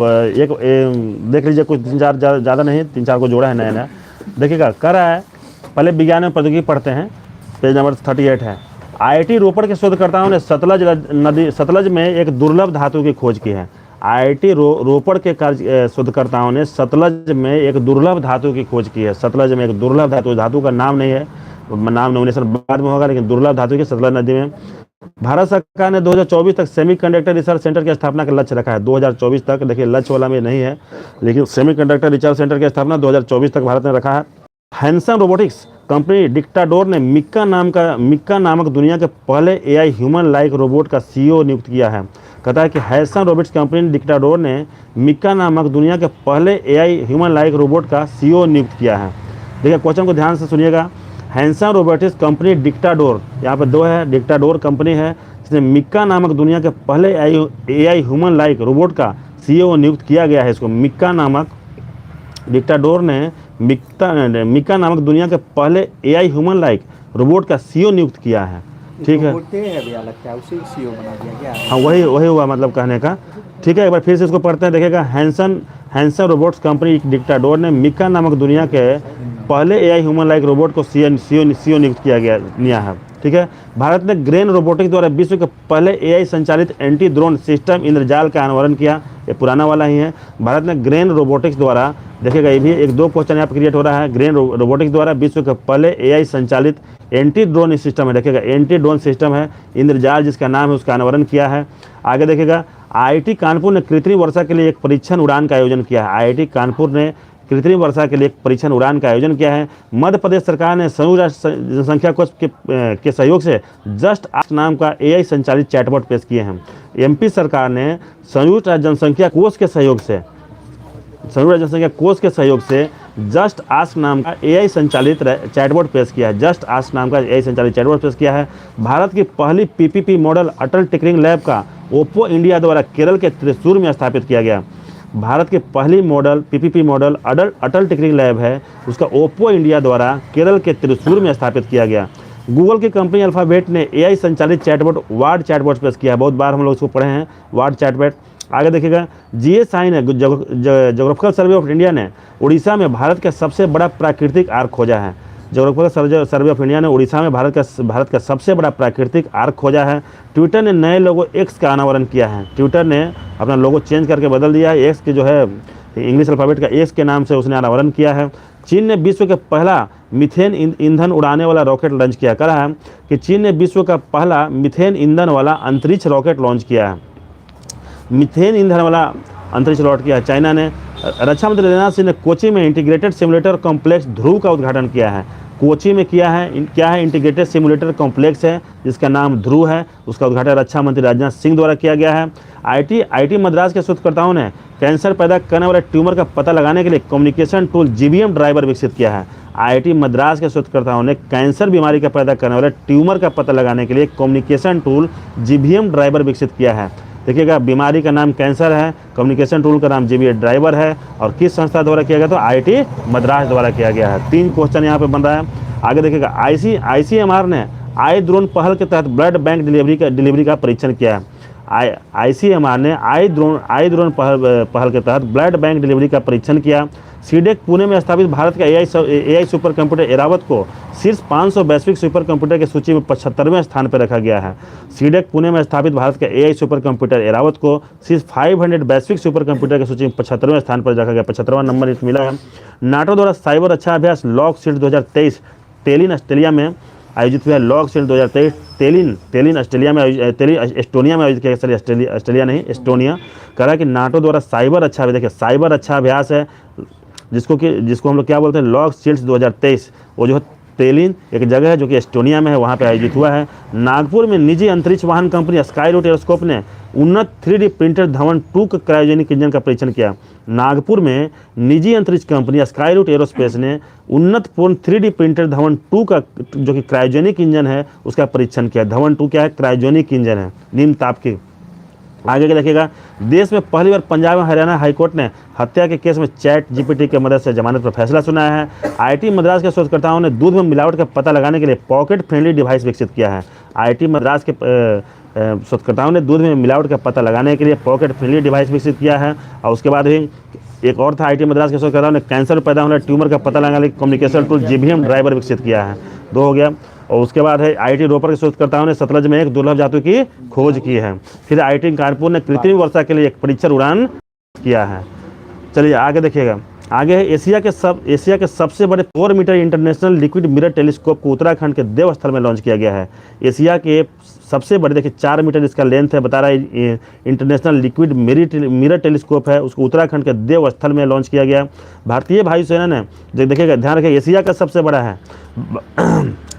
देख लीजिए, कुछ 3-4 ज़्यादा नहीं, 3-4 को जोड़ा है नया नया। देखिएगा कर रहा है, पहले विज्ञान में प्रौद्योगिकी पढ़ते हैं, पेज नंबर 38 है। आईआईटी रोपड़ के शोधकर्ताओं ने सतलज में एक दुर्लभ धातु की खोज की है। आईआईटी रोपड़ के शोधकर्ताओं ने सतलज में एक दुर्लभ धातु की खोज की है। सतलज में एक दुर्लभ धातु का नाम नहीं है, नाम नॉमिनेशन बाद में होगा, लेकिन दुर्लभ धातु की सतलज नदी में। भारत सरकार ने 2024 तक सेमीकंडक्टर रिसर्च सेंटर की स्थापना का लक्ष्य रखा है। 2024 तक, देखिए लक्ष्य वाला में नहीं है, लेकिन सेमीकंडक्टर रिसर्च सेंटर की स्थापना 2024 तक भारत ने रखा है। हैंसन रोबोटिक्स कंपनी डिक्टाडोर ने मिक्का नामक दुनिया के पहले एआई ह्यूमन लाइक रोबोट का सीईओ नियुक्त किया है। कहता है कि हैंसन रोबोटिक्स कंपनी डिक्टाडोर ने मिक्का नामक दुनिया के पहले एआई ह्यूमन लाइक रोबोट का सीईओ नियुक्त किया है। देखिए क्वेश्चन को ध्यान से सुनिएगा। हैंसन रोबोटिक्स कंपनी डिक्टाडोर, यहाँ पर 2 है, डिक्टाडोर कंपनी है जिसने मिक्का नामक दुनिया के पहले एआई ह्यूमन लाइक रोबोट का सीईओ नियुक्त किया गया है। इसको मिक्का नामक, डिक्टाडोर ने मिक्का नामक दुनिया के पहले एआई ह्यूमन लाइक रोबोट का सीईओ नियुक्त किया है। ठीक है, हाँ वही हुआ मतलब कहने का। ठीक है, एक बार फिर से इसको पढ़ते हैं। देखिएगा, हैंसन रोबोट्स कंपनी डिक्टाडोर ने मिक्का नामक दुनिया के पहले एआई ह्यूमन लाइक रोबोट को सीईओ नियुक्त किया है। ठीक है, भारत ने ग्रेन रोबोटिक्स द्वारा विश्व के पहले एआई संचालित एंटी ड्रोन सिस्टम इंद्रजाल का अनावरण किया। ये पुराना वाला ही है। भारत ने ग्रेन रोबोटिक्स द्वारा, देखिएगा ये भी 1-2 क्वेश्चन यहाँ पर क्रिएट हो रहा है। ग्रेन रोबोटिक्स द्वारा विश्व के पहले एआई संचालित एंटी ड्रोन सिस्टम है। देखिएगा एंटी ड्रोन सिस्टम है इंद्रजाल जिसका नाम है, उसका अनावरण किया है। आगे देखिएगा, आईआईटी कानपुर ने कृत्रिम वर्षा के लिए एक परीक्षण उड़ान का आयोजन किया है। आईआईटी कानपुर ने कृत्रिम वर्षा के लिए एक परीक्षण उड़ान का आयोजन किया है। मध्य प्रदेश सरकार ने संयुक्त राष्ट्र जनसंख्या कोष के सहयोग से जस्ट आस्क नाम का एआई संचालित चैटबॉट पेश किए हैं। एमपी सरकार ने संयुक्त राष्ट्र जनसंख्या कोष के सहयोग से जस्ट आस्क नाम का एआई संचालित चैटबॉट पेश किया है। जस्ट आस्क नाम का एआई संचालित चैटबॉट पेश किया है। भारत की पहली पीपीपी मॉडल अटल टिकरिंग लैब का ओप्पो इंडिया द्वारा केरल के त्रिशूर में स्थापित किया गया। भारत की पहली मॉडल पीपीपी मॉडल अटल टिकरिंग लैब है, उसका ओप्पो इंडिया द्वारा केरल के त्रिशूर में स्थापित किया गया। गूगल की कंपनी अल्फाबेट ने एआई संचालित चैटबॉट वार्ड चैटबॉट पेश किया है। बहुत बार हम लोग इसको पढ़े हैं, वार्ड चैटबॉट। आगे देखिएगा, जीएसआई ने ज्योग्राफिकल सर्वे ऑफ इंडिया ने उड़ीसा में भारत का सबसे बड़ा प्राकृतिक आर्क खोजा है। ज्योग्राफिकल सर्वे ऑफ इंडिया ने उड़ीसा में भारत का सबसे बड़ा प्राकृतिक आर्क खोजा है। ट्विटर ने नए लोगो एक्स का अनावरण किया है। ट्विटर ने अपना लोगो चेंज करके बदल दिया है। एक्स के जो है इंग्लिश अल्फ़ाबेट का एक्स के नाम से उसने अनावरण किया है। चीन ने विश्व का पहला मीथेन ईंधन उड़ाने वाला रॉकेट लॉन्च किया। कह रहा है कि चीन ने विश्व का पहला मीथेन ईंधन वाला अंतरिक्ष रॉकेट लॉन्च किया है। मीथेन ईंधन वाला अंतरिक्ष लॉन्च किया है चाइना ने। रक्षा मंत्री राजनाथ सिंह ने कोची में इंटीग्रेटेड सिमुलेटर कॉम्प्लेक्स ध्रुव का उद्घाटन किया है। कोची में क्या है इंटीग्रेटेड सिमुलेटर कॉम्प्लेक्स है जिसका नाम ध्रुव है। उसका उद्घाटन रक्षा मंत्री राजनाथ सिंह द्वारा किया गया है। आईआईटी मद्रास के शोधकर्ताओं ने कैंसर पैदा करने वाले ट्यूमर का पता लगाने के लिए कम्युनिकेशन टूल जीबीएम ड्राइवर विकसित किया है। आईआईटी मद्रास के शोधकर्ताओं ने कैंसर बीमारी का पैदा करने वाले ट्यूमर का पता लगाने के लिए कम्युनिकेशन टूल जीबीएम ड्राइवर विकसित किया है। देखिएगा, बीमारी का नाम कैंसर है, कम्युनिकेशन टूल का नाम जीबीएम ड्राइवर है, और किस संस्था द्वारा किया गया? तो आईआईटी मद्रास द्वारा किया गया है। 3 क्वेश्चन यहाँ पे बन रहा है। आगे देखिएगा, आईसीएमआर ने आई ड्रोन पहल के तहत ब्लड बैंक डिलीवरी का परीक्षण किया है। आईसीएमआर ने आई ड्रोन पहल के तहत ब्लड बैंक डिलीवरी का परीक्षण किया। सीडेक पुणे में स्थापित भारत का एआई सुपर कंप्यूटर एरावत को शीर्ष 500 वैश्विक सुपर कंप्यूटर की सूची में 75वें स्थान पर रखा गया है। सीडेक पुणे में स्थापित भारत का एआई सुपर कंप्यूटर एरावत को शीर्ष 500 वैश्विक सुपर कंप्यूटर की सूची में 75वें स्थान पर रखा गया। 75वां नंबर इसको मिला है। नाटो द्वारा साइबर अच्छा अभ्यास लॉक शील्ड 2023 टेलिन ऑस्ट्रेलिया में आयोजित हुआ है। लॉक शील्ड 2023 टेलिन एस्टोनिया में आयोजित किया गया। ऑस्ट्रेलिया नहीं, एस्टोनिया। कह रहा है कि नाटो द्वारा साइबर अच्छा अभ्यास, देखिए साइबर अच्छा अभ्यास है जिसको हम लोग क्या बोलते हैं, लॉक शील्ड 2023। वो जो है टेलिन एक जगह है जो कि एस्टोनिया में है, वहाँ पे आयोजित हुआ है। नागपुर में निजी अंतरिक्ष वाहन कंपनी स्काईरूट एरोस्कोप ने उन्नत 3D printer Dhawan 2 cryogenic engine का परीक्षण किया। नागपुर में निजी अंतरिक्ष कंपनी स्काईरूट एरोस्पेस ने उन्नत पूर्ण 3D प्रिंटर धवन 2 का जो कि क्रायोजेनिक इंजन है उसका परीक्षण किया। धवन 2 क्या है? क्रायोजेनिक इंजन है, निम्न ताप की। आगे के देखिएगा, देश में पहली बार पंजाब और हरियाणा हाईकोर्ट ने हत्या के केस में चैट जीपीटी की मदद से जमानत पर फैसला सुनाया है। आईआईटी मद्रास के शोधकर्ताओं ने दूध में मिलावट का पता लगाने के लिए पॉकेट फ्रेंडली डिवाइस विकसित किया है। आईआईटी मद्रास के शोधकर्ताओं ने दूध में मिलावट का पता लगाने के लिए पॉकेट फ्रेंडली डिवाइस विकसित किया है। और उसके बाद ही एक और था, आईटी मद्रास के शोधकर्ताओं ने कैंसर में पैदा होने वाले ट्यूमर का पता लगाने के लिए कम्युनिकेशन टूल जीबीएम ड्राइवर विकसित किया है। 2 हो गया। और उसके बाद है आईटी रोपर के शोधकर्ताओं ने सतलज में एक दुर्लभ धातु की खोज की है। फिर आईटी कानपुर ने कृत्रिम वर्षा के लिए एक परीक्षण उड़ान किया है। चलिए आगे देखिएगा। आगे है एशिया के सबसे बड़े 4 metre international liquid mirror telescope को उत्तराखंड के देवस्थल में लॉन्च किया गया है। एशिया के सबसे बड़े, देखिए 4 मीटर इसका लेंथ है, बता रहा है इंटरनेशनल लिक्विड मिरर टेलीस्कोप है, उसको उत्तराखंड के देवस्थल में लॉन्च किया गया। भारतीय वायुसेना ने, जो देखिएगा ध्यान रखिए, एशिया का सबसे बड़ा है।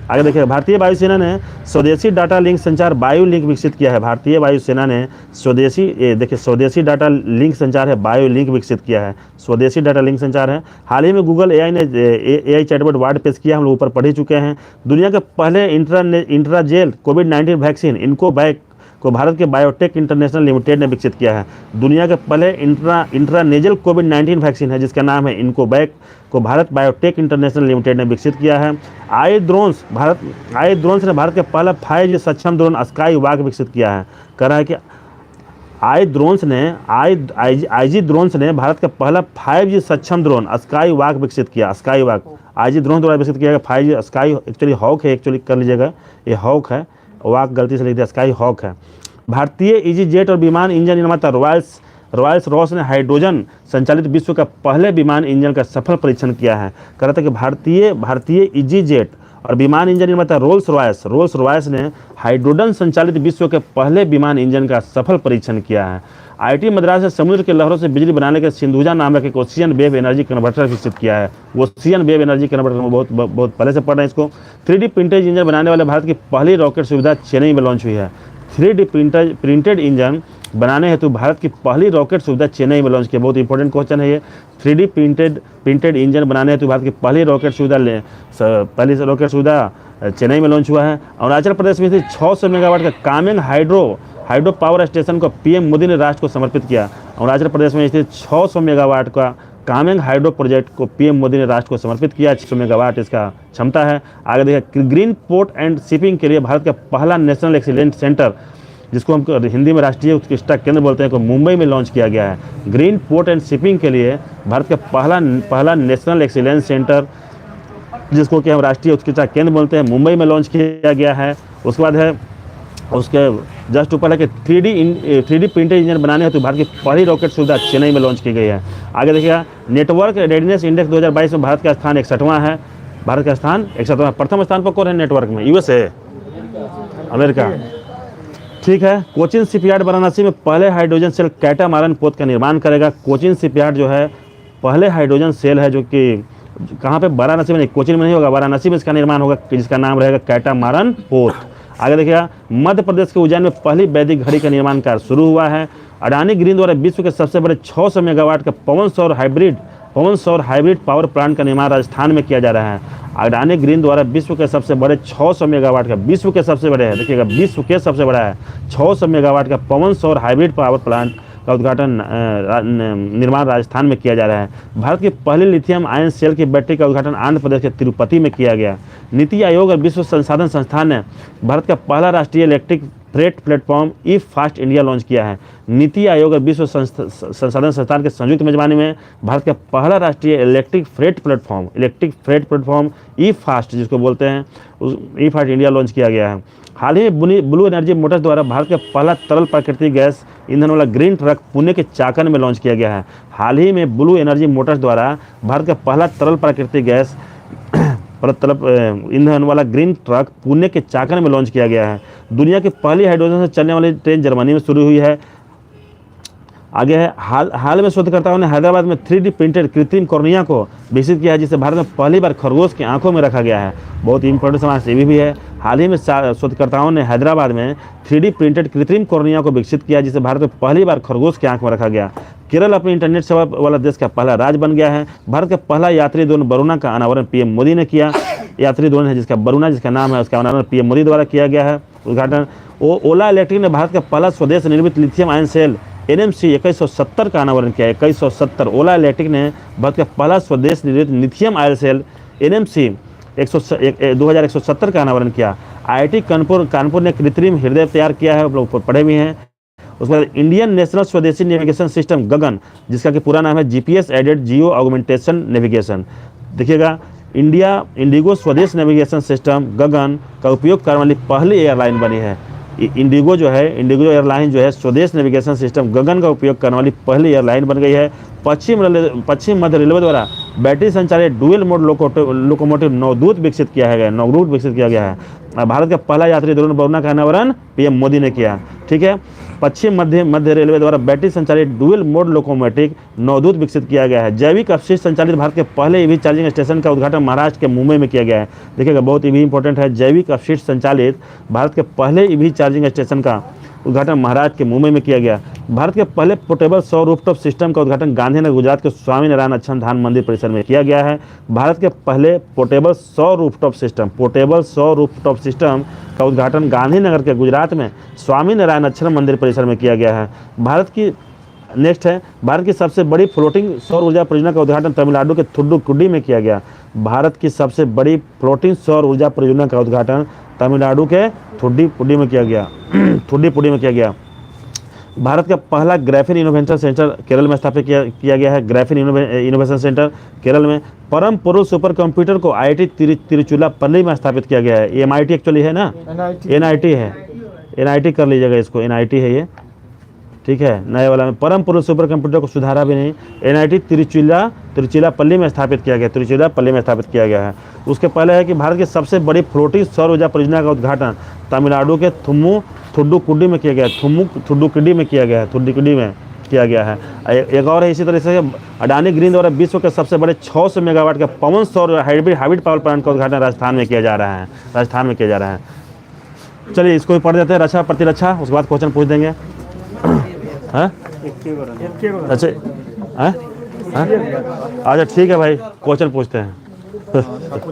आगे देखिए, भारतीय वायुसेना ने स्वदेशी डाटा लिंक संचार बायो लिंक विकसित किया है। भारतीय वायुसेना ने स्वदेशी डाटा लिंक संचार है बायो लिंक विकसित किया है। स्वदेशी डाटा लिंक संचार है। हाल ही में गूगल एआई ने एआई चैटबॉट वार्ड पेश किया, हम लोग ऊपर पढ़ ही चुके हैं। दुनिया के पहले इंट्राजेल कोविड-19 वैक्सीन इनकोवैक को भारत के बायोटेक इंटरनेशनल लिमिटेड ने विकसित किया है। दुनिया के पहले इंट्रानेजल कोविड-19 वैक्सीन है जिसका नाम है इनकोवैक, को भारत बायोटेक इंटरनेशनल लिमिटेड ने विकसित किया है। आई ड्रोन्स ने भारत के पहला 5G सक्षम ड्रोन स्काई वॉक विकसित किया है। कह रहा है कि आईजी ड्रोन्स ने भारत का पहला 5G सक्षम ड्रोन स्काई वॉक विकसित किया। स्काई वॉक आईजी ड्रोन द्वारा विकसित किया गया। 5G स्काई एक्चुअली हॉक है, एक्चुअली कर लीजिएगा, ये हॉक है, वाक गलती से लिख दिया, स्काई हॉक है। भारतीय इजी जेट और विमान इंजन निर्माता रॉयल्स रॉस ने हाइड्रोजन संचालित विश्व का पहले विमान इंजन का सफल परीक्षण किया है। कह रहा था कि भारतीय इजी जेट और विमान इंजन निर्माता रोल्स रॉयस ने हाइड्रोजन संचालित विश्व के पहले विमान इंजन का सफल परीक्षण किया है। आईटी मद्रास ने समुद्र के लहरों से बिजली बनाने के सिंधुजा नामक एक ओशियन वेव एनर्जी कन्वर्टर विकसित किया है। ओशियन वेव एनर्जी कन्वर्टर बहुत पहले से पढ़ रहे हैं इसको। 3D प्रिंटेड इंजन बनाने वाले भारत की पहली रॉकेट सुविधा चेन्नई में लॉन्च हुई है। 3D प्रिंटेड इंजन बनाने हेतु भारत की पहली रॉकेट सुविधा चेन्नई में लॉन्च किया। बहुत इंपॉर्टेंट क्वेश्चन है ये। 3D प्रिंटेड इंजन बनाने हेतु भारत की पहली रॉकेट सुविधा चेन्नई में लॉन्च हुआ है। अरुणाचल प्रदेश में स्थित 600 मेगावाट का कामेंग हाइड्रो पावर स्टेशन को पीएम मोदी ने राष्ट्र को समर्पित किया। अरुणाचल प्रदेश में स्थित 600 मेगावाट का कामेंग हाइड्रो प्रोजेक्ट को पीएम मोदी ने राष्ट्र को समर्पित किया। 600 मेगावाट इसका क्षमता है। आगे देखिए, ग्रीन पोर्ट एंड शिपिंग के लिए भारत का पहला नेशनल एक्सीलेंस सेंटर, जिसको हम हिंदी में राष्ट्रीय उत्कृष्टता केंद्र बोलते हैं, को मुंबई में लॉन्च किया गया है। ग्रीन पोर्ट एंड शिपिंग के लिए भारत का पहला नेशनल एक्सीलेंस सेंटर, जिसको कि हम राष्ट्रीय उत्कृष्टता केंद्र बोलते हैं, मुंबई में लॉन्च किया गया है। उसके बाद है, उसके जस्ट ऊपर है कि 3D प्रिंटेड इंजन बनाने हेतु भारत की पहली रॉकेट सुविधा चेन्नई में लॉन्च की गई है। आगे देखिएगा, नेटवर्क रेडीनेस इंडेक्स 2022 में भारत का स्थान 61वां है। भारत का स्थान 61वां। प्रथम स्थान पर कौन है नेटवर्क में? USA, America. ठीक है। कोचिन शिपयार्ड वाराणसी में पहले हाइड्रोजन सेल कैटामारन पोत का निर्माण करेगा। कोचिन शिपयार्ड जो है पहले हाइड्रोजन सेल है, जो कि कहाँ पे? वाराणसी में नहीं, कोचिन में नहीं होगा, वाराणसी में इसका निर्माण होगा, जिसका नाम रहेगा कैटामारन पोत। आगे देखिएगा, मध्य प्रदेश के उज्जैन में पहली वैदिक घड़ी का निर्माण कार्य शुरू हुआ है। अडानी ग्रीन द्वारा विश्व के सबसे बड़े 600 मेगावाट का पवन सौर हाइब्रिड पावर प्लांट का निर्माण राजस्थान में किया जा रहा है। अडानी ग्रीन द्वारा विश्व के सबसे बड़े 600 मेगावाट का, विश्व के सबसे बड़े है, देखिएगा विश्व के सबसे बड़ा है, 600 मेगावाट का पवन सौर हाइब्रिड पावर प्लांट का उद्घाटन निर्माण राजस्थान में किया जा रहा है। भारत की पहली लिथियम आयन सेल की बैटरी का उद्घाटन आंध्र प्रदेश के तिरुपति में किया गया। नीति आयोग और विश्व संसाधन संस्थान ने भारत का पहला राष्ट्रीय इलेक्ट्रिक फ्रेट प्लेटफॉर्म ई फास्ट इंडिया लॉन्च किया है। नीति आयोग और विश्व संसाधन संस्थान के संयुक्त मेजबानी में भारत का पहला राष्ट्रीय इलेक्ट्रिक फ्रेट प्लेटफॉर्म ई फास्ट, जिसको बोलते हैं, उस ई फास्ट इंडिया लॉन्च किया गया है। हाल ही में ब्लू एनर्जी मोटर्स द्वारा भारत का पहला तरल प्राकृतिक गैस ईंधन वाला ग्रीन ट्रक पुणे के चाकन में लॉन्च किया गया है। हाल ही में ब्लू एनर्जी मोटर्स द्वारा भारत का पहला तरल प्राकृतिक गैस ईंधन वाला ग्रीन ट्रक पुणे के चाकन में लॉन्च किया गया है। दुनिया की पहली हाइड्रोजन से चलने वाली ट्रेन जर्मनी में शुरू हुई है। आगे है, हाल में शोधकर्ताओं ने हैदराबाद में 3D प्रिंटेड कृत्रिम कॉर्निया को विकसित किया है, जिसे भारत में पहली बार खरगोश की आंखों में रखा गया है। बहुत इंपॉर्टेंट समाज सेवी भी है। हाल ही में शोधकर्ताओं ने हैदराबाद में 3D प्रिंटेड कृत्रिम कॉर्निया को विकसित किया, जिसे भारत में पहली बार खरगोश की आंख में रखा गया। केरल अपनी इंटरनेट सेवा वाला देश का पहला राज्य बन गया है। भारत का पहला यात्री ड्रोन वरुणा का अनावरण पीएम मोदी ने किया। यात्री ड्रोन है जिसका वरुणा, जिसका नाम है, उसका अनावरण पीएम मोदी द्वारा किया गया है। उद्घाटन ओला इलेक्ट्रिक ने भारत का पहला स्वदेश निर्मित लिथियम आयन सेल NMC 2170 का अनावरण किया। 2170 ओला इलेक्ट्रिक ने भारत का पहला स्वदेश निर्मित लिथियम आयन सेल NMC 2170 का अनावरण किया। IIT कानपुर ने कृत्रिम हृदय तैयार किया है, आप लोग पढ़े भी हैं। उसके बाद इंडियन नेशनल स्वदेशी नेविगेशन सिस्टम गगन, जिसका कि पूरा नाम है GPS एडेड जियो ऑगमेंटेशन नेविगेशन। देखिएगा, इंडिगो स्वदेश नेविगेशन सिस्टम गगन का उपयोग करने वाली पहली एयरलाइन बनी है। इंडिगो एयरलाइन जो है स्वदेश नेविगेशन सिस्टम गगन का उपयोग करने वाली पहली एयरलाइन बन गई है। पश्चिम मध्य रेलवे द्वारा बैटरी संचालित डुअल मोड लोकोमोटिव नवदूत विकसित किया गया है। भारत का पहला यात्री ड्रोन उड़ाना का अनावरण PM मोदी ने किया। ठीक है, पश्चिम मध्य रेलवे द्वारा बैटरी संचालित डुअल मोड लोकोमोटिव नवदूत विकसित किया गया है। जैविक अपशिष्ट संचालित भारत के पहले EV चार्जिंग स्टेशन का उद्घाटन महाराष्ट्र के मुंबई में किया गया है। देखिएगा, बहुत EV इंपॉर्टेंट है। जैविक अपशिष्ट संचालित भारत के पहले EV चार्जिंग स्टेशन का उद्घाटन महाराष्ट्र के मुंबई में किया गया। भारत के पहले पोर्टेबल सौर रूफटॉप सिस्टम का उद्घाटन गांधीनगर गुजरात के स्वामीनारायण अच्छाधाम मंदिर परिसर में किया गया है। भारत के पहले पोर्टेबल सौर रूफटॉप सिस्टम का उद्घाटन गांधीनगर के गुजरात में स्वामीनारायण अच्छाधाम मंदिर परिसर में किया गया है। भारत की सबसे बड़ी फ्लोटिंग सौर ऊर्जा परियोजना का उद्घाटन तमिलनाडु के थुड्डुकुडी में किया गया। भारत की सबसे बड़ी फ्लोटिंग सौर ऊर्जा परियोजना का उद्घाटन तमिलनाडु के थुड्डुकुडी में किया गया। भारत का पहला ग्राफीन इनोवेशन सेंटर केरल में स्थापित किया गया है। ग्राफीन इनोवेशन सेंटर केरल में। परम पुरुष सुपर कंप्यूटर को IIT तिरुचिरापल्ली में स्थापित किया गया है। ये MIT एक्चुअली है ना, NIT है, NIT कर लीजिएगा इसको, NIT है ये। ठीक है, नए वाला में परम पुरुष सुपर कंप्यूटर को सुधारा भी नहीं। NIT तिरुचिरापल्ली में स्थापित किया गया है। उसके पहले है कि भारत की सबसे बड़ी फ्लोटिंग सौर ऊर्जा परियोजना का उद्घाटन तमिलनाडु के थुड्डुकुडी में किया गया है। एक और है इसी तरह से अडानी ग्रीन द्वारा विश्व के सबसे बड़े 600 मेगावाट का पवन सौर हाइब्रिड पावर प्लांट का उद्घाटन राजस्थान में किया जा रहा है। चलिए इसको भी पढ़ देते हैं, रक्षा प्रतिरक्षा, उसके बाद क्वेश्चन पूछ देंगे। अच्छा ठीक है भाई, क्वेश्चन पूछते हैं।